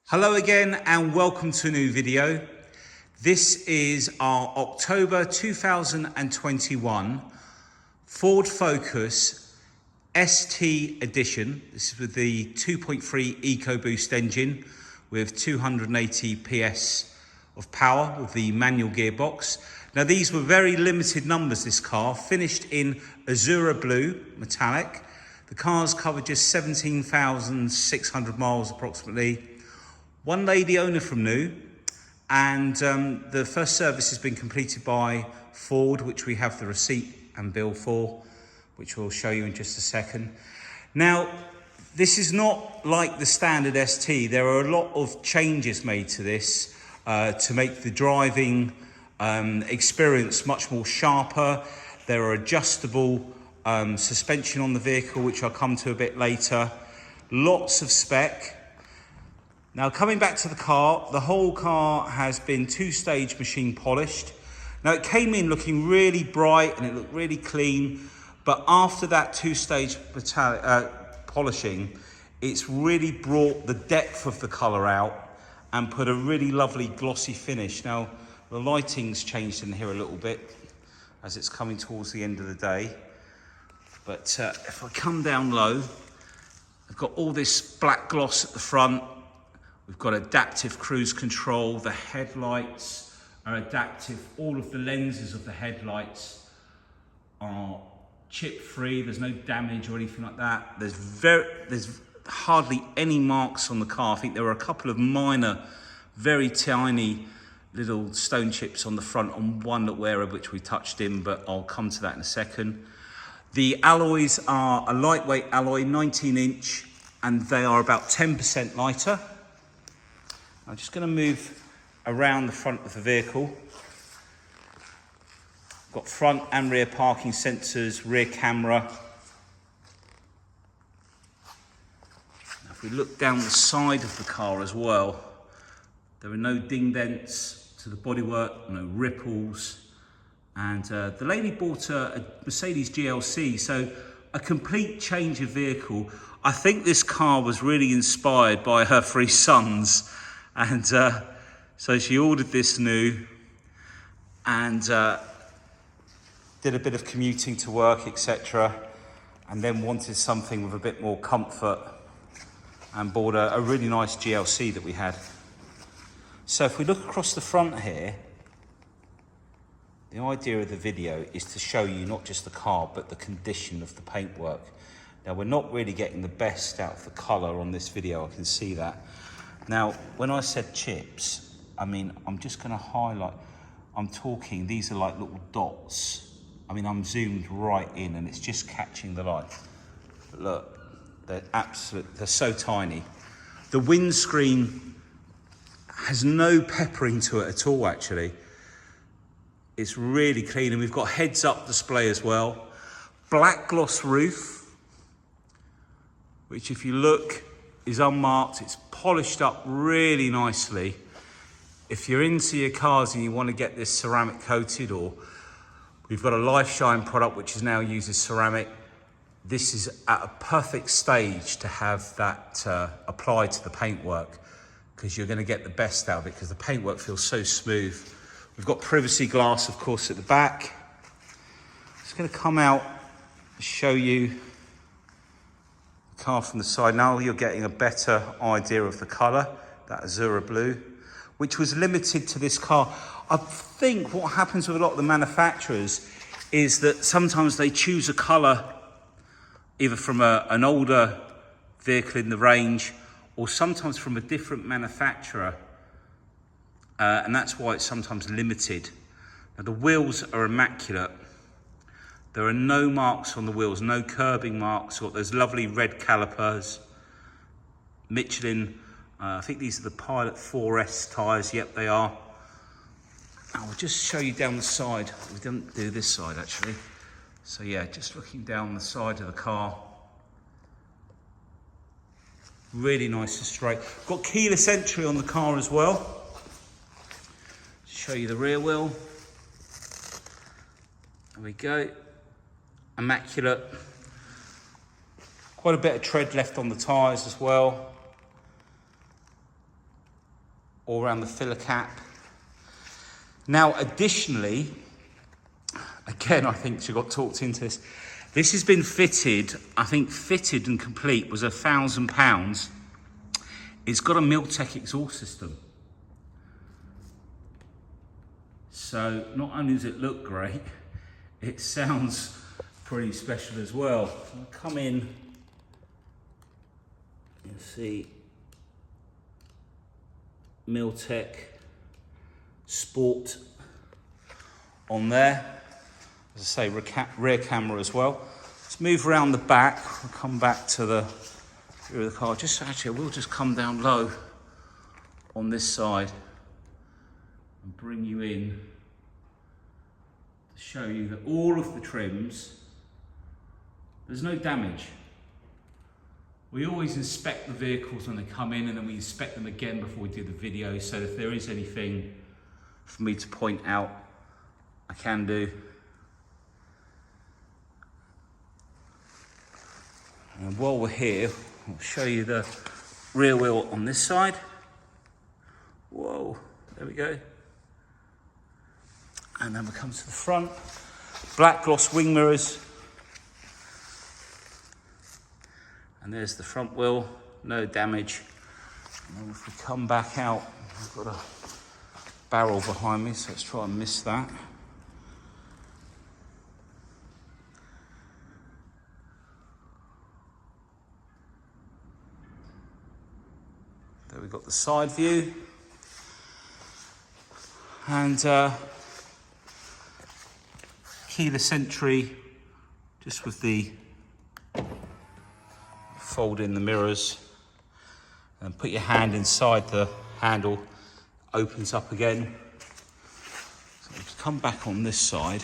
Hello again and welcome to a new video. This is our October 2021 Ford Focus ST edition. This is with the 2.3 EcoBoost engine with 280 PS of power with the manual gearbox. Now these were very limited numbers, this car, finished in Azura Blue metallic. The car's covered just 17,600 miles approximately. One lady owner from new, and the first service has been completed by Ford, which we have the receipt and bill for, which we'll show you in just a second. Now, this is not like the standard ST. There are a lot of changes made to this to make the driving experience much more sharper. There are adjustable suspension on the vehicle, which I'll come to a bit later. Lots of spec. Now, coming back to the car, the whole car has been two-stage machine polished. Now, it came in looking really bright and it looked really clean, but after that two-stage polishing, it's really brought the depth of the colour out and put a really lovely glossy finish. Now, the lighting's changed in here a little bit as it's coming towards the end of the day. But if I come down low, I've got all this black gloss at the front. We've got adaptive cruise control. The headlights are adaptive. All of the lenses of the headlights are chip-free. There's no damage or anything like that. There's hardly any marks on the car. I think there were a couple of minor, very tiny little stone chips on the front on one little area which we touched in, but I'll come to that in a second. The alloys are a lightweight alloy, 19-inch, and they are about 10% lighter. I'm just going to move around the front of the vehicle. Got front and rear parking sensors, rear camera. Now, if we look down the side of the car as well, there are no ding dents to the bodywork, no ripples. And the lady bought a Mercedes GLC, so a complete change of vehicle. I think this car was really inspired by her three sons. And so she ordered this new and did a bit of commuting to work, etc. And then wanted something with a bit more comfort and bought a really nice GLC that we had. So if we look across the front here, the idea of the video is to show you not just the car, but the condition of the paintwork. Now, we're not really getting the best out of the colour on this video, I can see that. Now, when I said chips, I mean, I'm just going to highlight, I'm talking, these are like little dots. I mean, I'm zoomed right in and it's just catching the light. But look, they're so tiny. The windscreen has no peppering to it at all, actually. It's really clean, and we've got heads-up display as well. Black gloss roof, which if you look, is unmarked. It's polished up really nicely. If you're into your cars and you want to get this ceramic coated, or we've got a Life Shine product which is now uses ceramic, this is at a perfect stage to have that applied to the paintwork, because you're going to get the best out of it because the paintwork feels so smooth. We've got privacy glass, of course, at the back. Just going to come out and show you car from the side. Now you're getting a better idea of the colour, that Azura Blue, which was limited to this car. I think what happens with a lot of the manufacturers is that sometimes they choose a colour either from an older vehicle in the range or sometimes from a different manufacturer, and that's why it's sometimes limited. Now the wheels are immaculate. There are no marks on the wheels, no curbing marks, or there's lovely red calipers. Michelin, I think these are the Pilot 4S tyres, yep they are. I'll just show you down the side. We didn't do this side actually. So yeah, just looking down the side of the car. Really nice and straight. Got keyless entry on the car as well. Show you the rear wheel. There we go. Immaculate. Quite a bit of tread left on the tyres as well. all around the filler cap. Now, additionally, again, I think she got talked into this. This has been fitted, I think fitted and complete was £1,000. It's got a Milltek exhaust system. So not only does it look great, it sounds pretty special as well. So I'll come in, you'll see Milltek Sport on there. As I say, rear camera as well. Let's move around the back. We'll come back to the rear of the car. Just actually, we'll just come down low on this side and bring you in to show you that all of the trims, there's no damage. We always inspect the vehicles when they come in, and then we inspect them again before we do the video. So if there is anything for me to point out, I can do. And while we're here, I'll show you the rear wheel on this side. Whoa, there we go. And then we come to the front. Black gloss wing mirrors. And there's the front wheel, no damage. And then if we come back out, I've got a barrel behind me, so let's try and miss that. There we've got the side view. And keyless entry, just with the fold in the mirrors and put your hand inside the handle, opens up again. So let's come back on this side.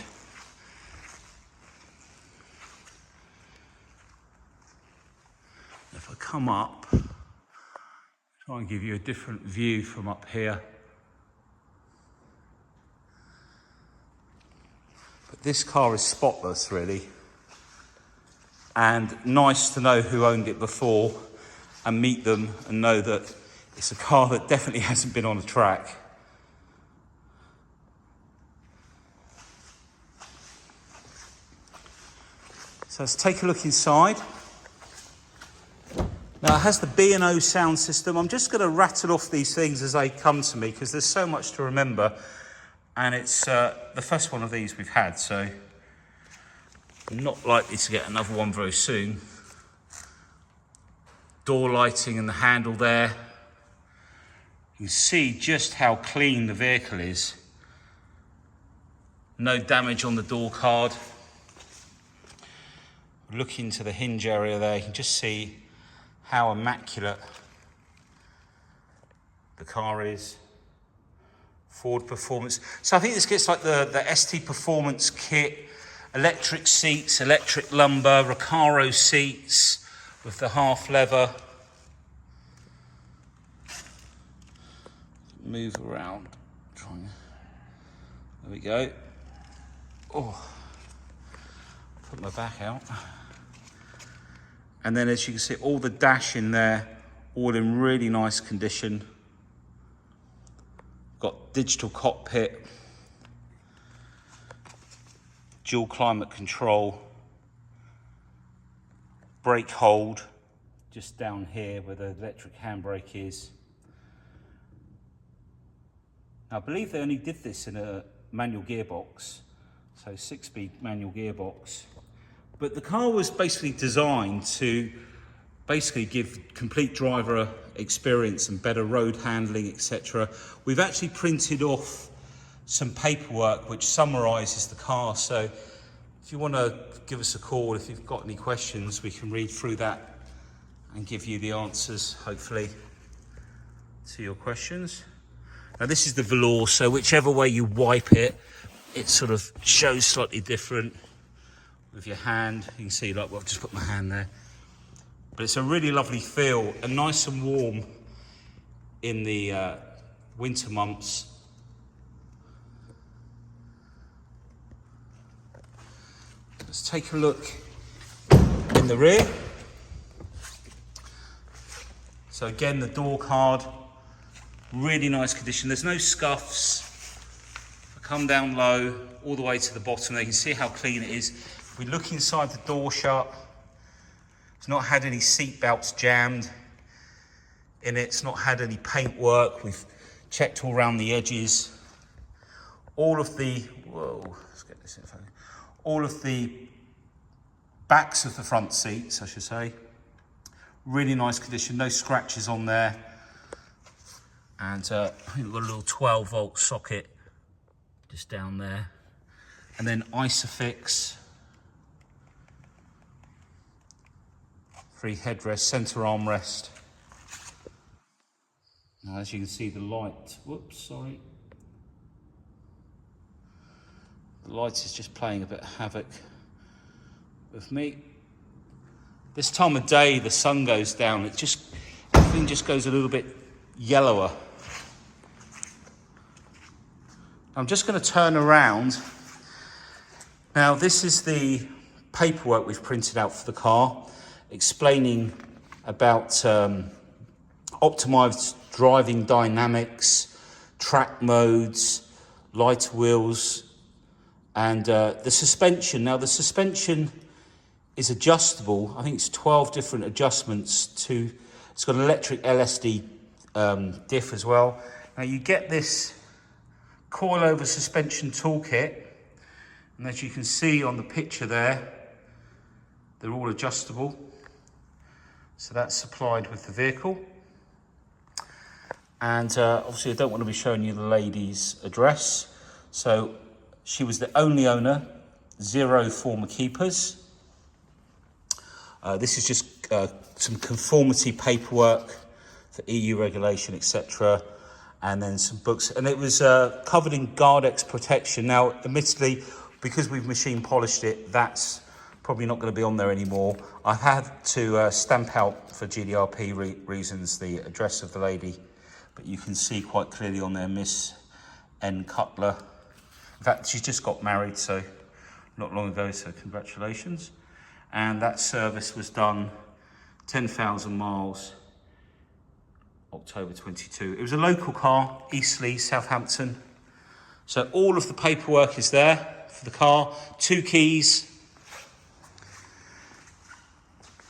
If I come up, try and give you a different view from up here. But this car is spotless, really. And nice to know who owned it before and meet them and know that it's a car that definitely hasn't been on a track. So let's take a look inside. Now it has the B&O sound system. I'm just going to rattle off these things as they come to me because there's so much to remember. And it's the first one of these we've had, so I'm not likely to get another one very soon. Door lighting and the handle there. You can see just how clean the vehicle is. No damage on the door card. Look into the hinge area there, you can just see how immaculate the car is. Ford Performance. So I think this gets like the ST Performance kit, electric seats, electric lumbar, Recaro seats with the half leather. Move around. There we go. Oh, put my back out. And then as you can see, all the dash in there, all in really nice condition. Got digital cockpit, dual climate control, brake hold, just down here where the electric handbrake is. Now, I believe they only did this in a manual gearbox, so 6-speed manual gearbox. But the car was basically designed to basically give complete driver experience and better road handling, etc. We've actually printed off some paperwork which summarises the car. So if you want to give us a call, if you've got any questions, we can read through that and give you the answers, hopefully, to your questions. Now this is the velour, so whichever way you wipe it, it sort of shows slightly different. With your hand, you can see, like, well, I've just put my hand there. But it's a really lovely feel and nice and warm in the winter months. Let's take a look in the rear. So again, the door card, Really nice condition. There's no scuffs. If I come down low, all the way to the bottom, there you can see how clean it is. If we look inside the door shut, it's not had any seat belts jammed in it. It's not had any paint work. We've checked all around the edges. All of the, whoa, let's get this in front. All of the backs of the front seats, I should say, really nice condition. No scratches on there. And I think we've got a little 12-volt socket just down there. And then Isofix. Free headrest, centre armrest. Now, as you can see, the light, whoops, sorry. The light is just playing a bit of havoc with me. This time of day, the sun goes down, everything just goes a little bit yellower. I'm just going to turn around. Now, this is the paperwork we've printed out for the car, explaining about optimised driving dynamics, track modes, lighter wheels, and the suspension. Now, the suspension is adjustable. I think it's 12 different adjustments to, it's got an electric LSD diff as well. Now, you get this coil-over suspension toolkit, and as you can see on the picture there, they're all adjustable. So that's supplied with the vehicle. And obviously I don't want to be showing you the lady's address. So she was the only owner, 0 former keepers. This is just some conformity paperwork for EU regulation, etc. And then some books. And it was covered in Gardex protection. Now, admittedly, because we've machine polished it, that's probably not going to be on there anymore. I had to stamp out, for GDRP reasons, the address of the lady. But you can see quite clearly on there, Miss N. Cutler. In fact, she's just got married, so not long ago, so congratulations. And that service was done 10,000 miles, October 22. It was a local car, Eastleigh, Southampton. So all of the paperwork is there for the car, 2 keys.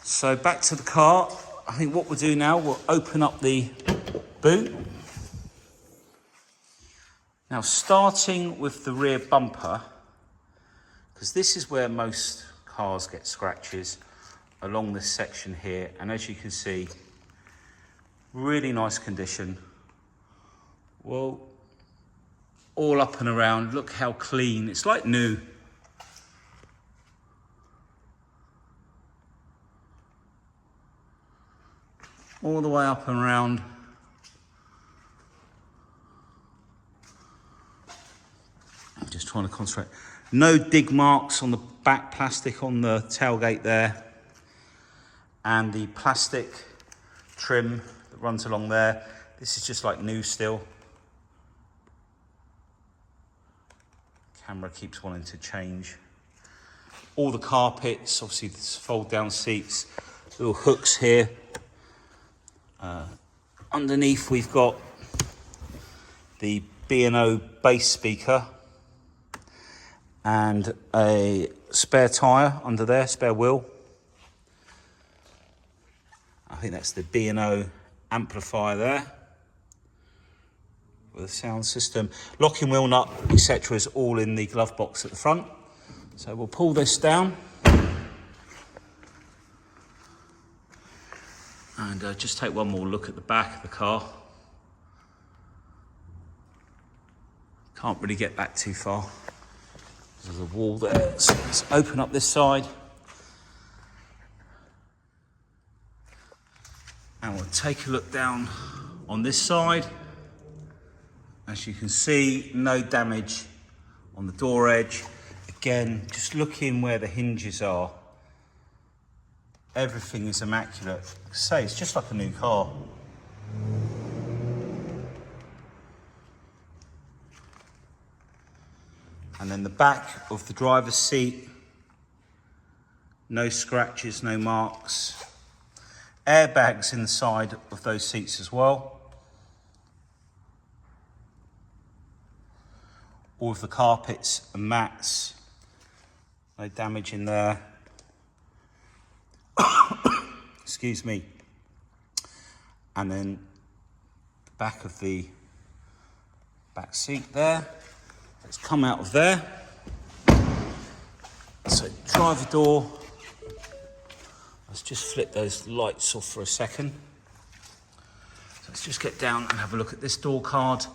So back to the car. I think what we'll do now, we'll open up the boot. Now, starting with the rear bumper, because this is where most cars get scratches, along this section here. And as you can see, really nice condition. Well, all up and around. Look how clean. It's like new. All the way up and around. I'm just trying to concentrate. No dig marks on the back plastic on the tailgate there. And the plastic trim that runs along there. This is just like new still. Camera keeps wanting to change. All the carpets, obviously this fold down seats, little hooks here. Underneath we've got the B&O bass speaker and a spare tyre under there, spare wheel. I think that's the B&O amplifier there with a sound system. Locking wheel nut, etc. is all in the glove box at the front. So we'll pull this down. And just take one more look at the back of the car. Can't really get back too far. There's a wall there. So let's open up this side. And we'll take a look down on this side. As you can see, no damage on the door edge. Again, just looking where the hinges are. Everything is immaculate. Like I say, it's just like a new car. And then the back of the driver's seat, no scratches, no marks. Airbags inside of those seats as well. all of the carpets and mats. No damage in there. Excuse me. And then the back of the back seat there. Let's come out of there. So driver door. Let's just flip those lights off for a second. So let's just get down and have a look at this door card.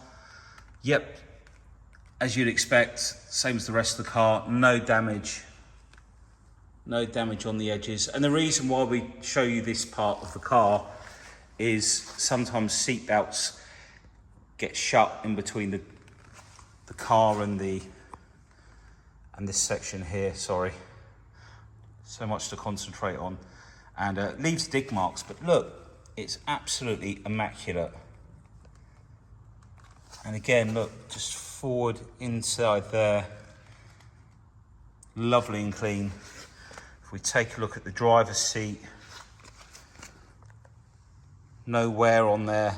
Yep, as you'd expect, same as the rest of the car, no damage. No damage on the edges. And the reason why we show you this part of the car is sometimes seat belts get shut in between the car and this section here, sorry. So much to concentrate on. And it leaves dig marks, but look, it's absolutely immaculate. And again, look, just forward, inside there, lovely and clean. If we take a look at the driver's seat, no wear on there,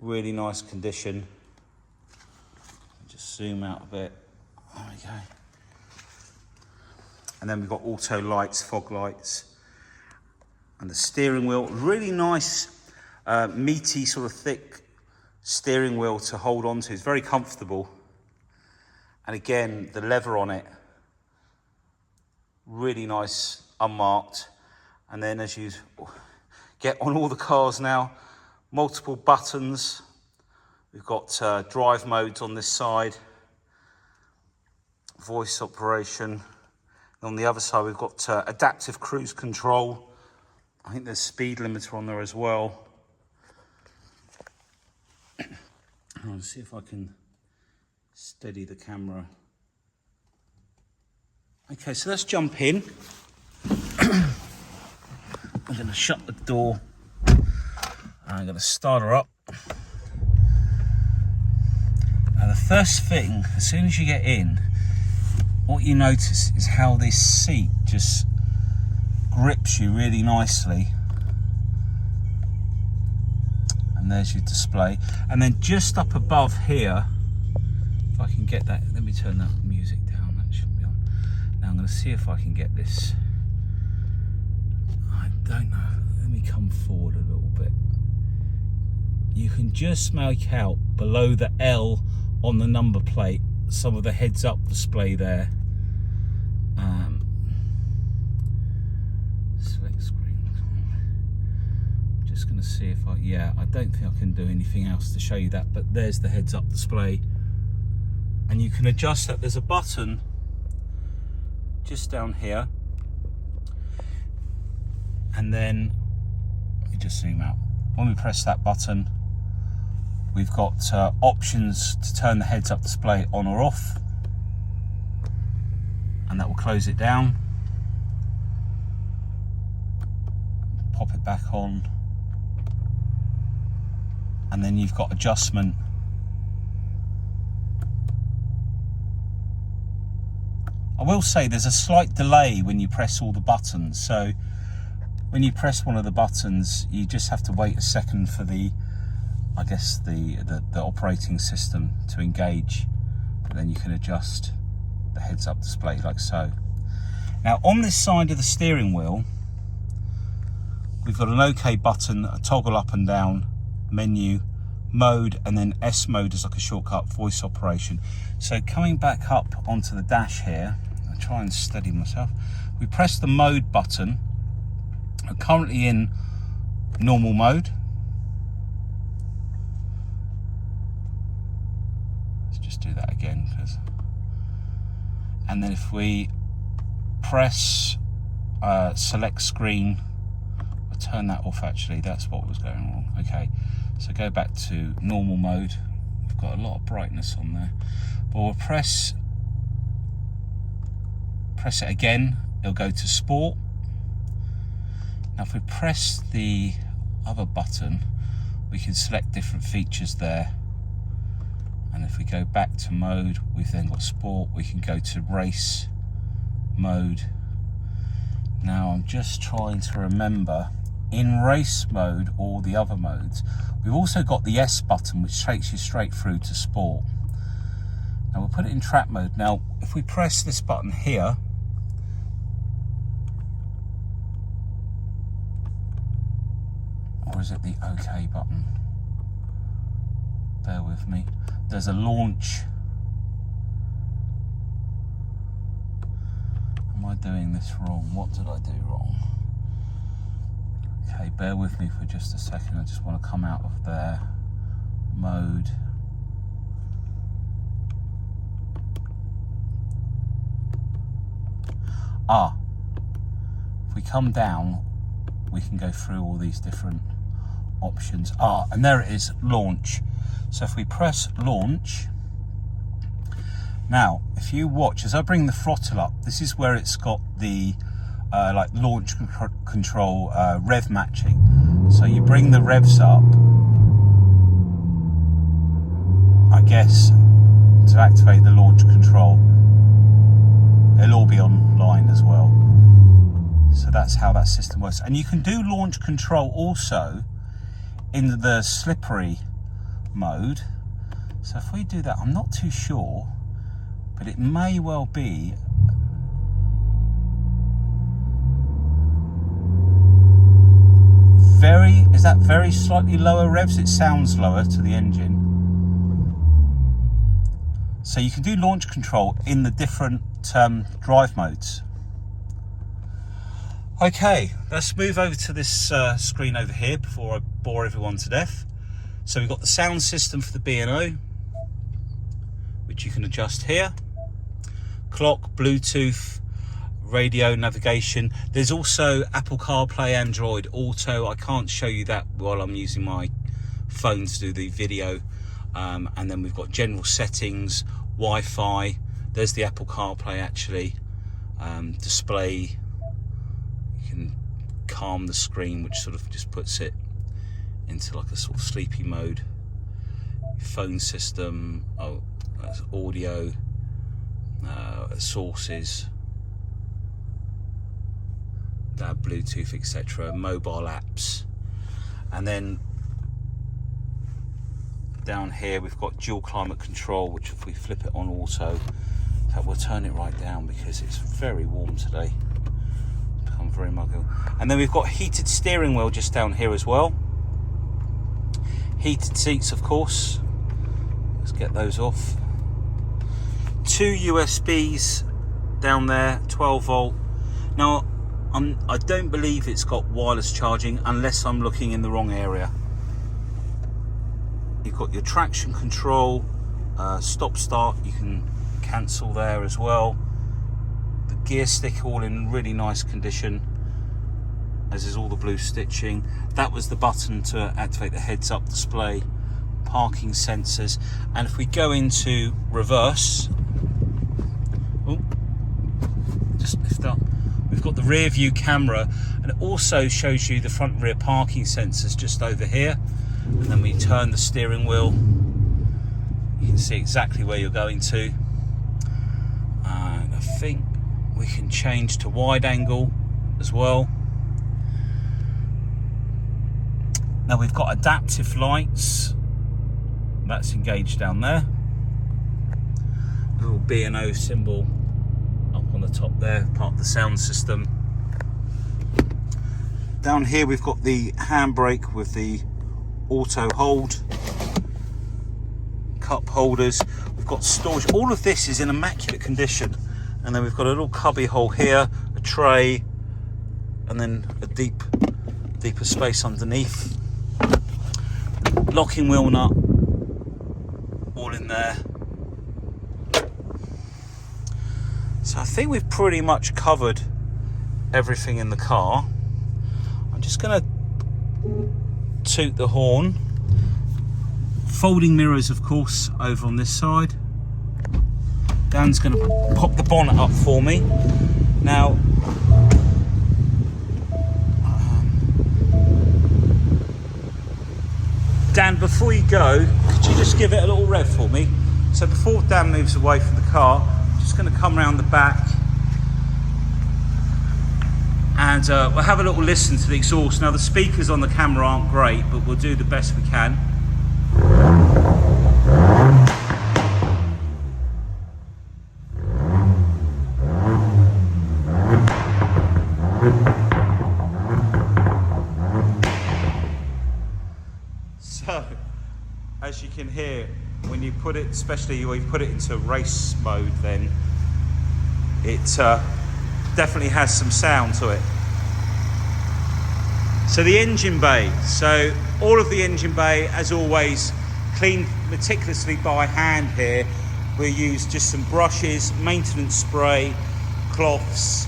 really nice condition. Just zoom out a bit, there we go. And then we've got auto lights, fog lights, and the steering wheel, really nice, meaty, sort of thick steering wheel to hold on to. It's very comfortable. And again, the leather on it, really nice, unmarked. And then as you get on all the cars now, multiple buttons. We've got drive modes on this side, voice operation. On the other side, we've got adaptive cruise control. I think there's speed limiter on there as well. I'll see if I can steady the camera. Okay, so let's jump in. I'm going to shut the door. I'm going to start her up. Now the first thing, as soon as you get in, what you notice is how this seat just grips you really nicely. And there's your display. And then just up above here, if I can get that, let me turn that music down, that should be on. Now I'm going to see if I can get this. I don't know, let me come forward a little bit. You can just make out below the L on the number plate some of the heads up display there. Select screen. I'm just going to see if I don't think I can do anything else to show you that, but there's the heads up display, and you can adjust that. There's a button just down here, and then let me just zoom out. When we press that button, we've got options to turn the heads up display on or off, and that will close it down. Pop it back on, and then you've got adjustment. I will say there's a slight delay when you press all the buttons, so when you press one of the buttons you just have to wait a second for the operating system to engage, but then you can adjust the heads up display like so. Now on this side of the steering wheel we've got an OK button, a toggle up and down, menu, mode, and then S mode is like a shortcut, voice operation. So coming back up onto the dash here, I'll try and steady myself. We press the mode button. I'm currently in normal mode. Let's just do that again, and then if we press select screen, I'll turn that off actually, that's what was going wrong. Okay, so go back to normal mode. We've got a lot of brightness on there, but we'll press it again, it'll go to sport. Now if we press the other button, we can select different features there. And if we go back to mode, we've then got sport, we can go to race mode. Now I'm just trying to remember, in race mode or the other modes, we've also got the S button which takes you straight through to sport. Now we'll put it in track mode. Now, if we press this button here, or is it the OK button? Bear with me. There's a launch. Am I doing this wrong? What did I do wrong? Okay, bear with me for just a second. I just want to come out of their mode. If we come down, we can go through all these different options. And there it is, launch. So if we press launch, now if you watch, as I bring the throttle up, this is where it's got the like launch control rev matching. So you bring the revs up, I guess, to activate the launch control. It'll all be online as well. So that's how that system works. And you can do launch control also in the slippery mode. So if we do that, I'm not too sure, but it may well be is that very slightly lower revs? It sounds lower to the engine. So you can do launch control in the different drive modes. Okay, let's move over to this screen over here before I bore everyone to death. So we've got the sound system for the B&O, which you can adjust here. Clock, Bluetooth, radio, navigation. There's also Apple CarPlay, Android Auto. I can't show you that while I'm using my phone to do the video. And then we've got general settings, Wi-Fi. There's the Apple CarPlay actually. Display. You can calm the screen, which sort of just puts it into like a sort of sleepy mode. Phone system, that's audio, sources, that Bluetooth, etc., mobile apps, and then down here we've got dual climate control, which if we flip it on auto, that will turn it right down because it's very warm today. It's become very muggy. And then we've got heated steering wheel just down here as well. Heated seats, of course. Let's get those off. 2 USBs down there, 12 volt. Now, I don't believe it's got wireless charging unless I'm looking in the wrong area. You've got your traction control, stop start, you can cancel there as well. The gear stick all in really nice condition, as is all the blue stitching. That was the button to activate the heads up display, parking sensors. And if we go into reverse, just lift up, we've got the rear view camera, and it also shows you the front and rear parking sensors just over here. And then we turn the steering wheel, you can see exactly where you're going to. And I think we can change to wide angle as well. Now we've got adaptive lights, that's engaged down there. Little B&O symbol up on the top there, part of the sound system. Down here we've got the handbrake with the auto hold, cup holders, we've got storage. All of this is in immaculate condition. And then we've got a little cubby hole here, a tray, and then a deeper space underneath. Locking wheel nut, all in there. So I think we've pretty much covered everything in the car. I'm just going to toot the horn. Folding mirrors, of course, over on this side. Dan's going to pop the bonnet up for me. Now, Dan, before you go, could you just give it a little rev for me? So before Dan moves away from the car, I'm just going to come around the back and we'll have a little listen to the exhaust. Now the speakers on the camera aren't great, but we'll do the best we can. So, as you can hear, when you put it, especially when you put it into race mode, then it definitely has some sound to it. So the engine bay. So all of the engine bay, as always, cleaned meticulously by hand here. We use just some brushes, maintenance spray, cloths.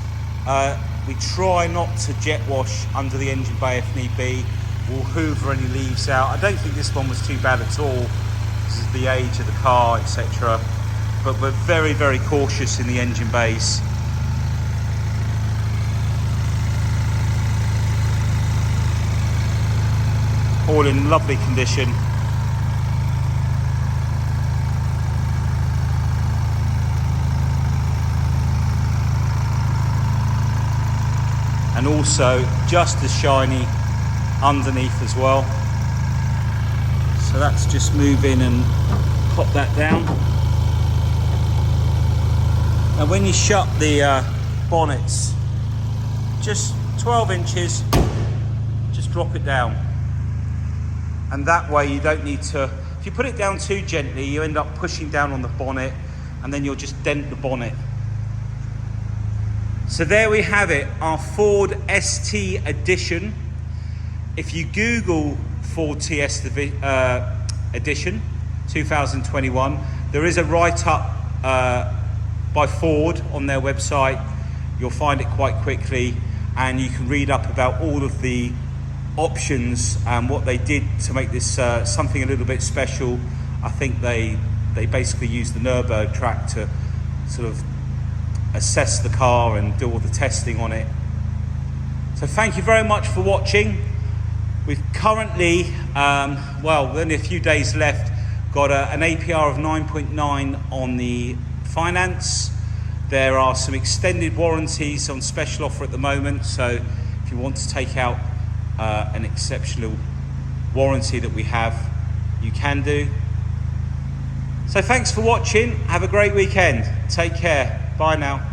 We try not to jet wash under the engine bay if need be. We'll hoover any leaves out. I don't think this one was too bad at all. This is the age of the car, etc. But we're very, very cautious in the engine bays. All in lovely condition. And also just as shiny underneath as well. So that's just move in and pop that down. And when you shut the bonnets, just 12 inches, just drop it down. And that way you don't need to, if you put it down too gently, you end up pushing down on the bonnet and then you'll just dent the bonnet. So there we have it, our Ford ST Edition. If you Google Ford TS Edition 2021, there is a write-up by Ford on their website. You'll find it quite quickly and you can read up about all of the options and what they did to make this something a little bit special. I think they basically used the Nürburgring track to sort of assess the car and do all the testing on it. So thank you very much for watching. We've currently, well, only a few days left, got an APR of 9.9 on the finance. There are some extended warranties on special offer at the moment, so if you want to take out an exceptional warranty that we have, you can do. So thanks for watching. Have a great weekend. Take care. Bye now.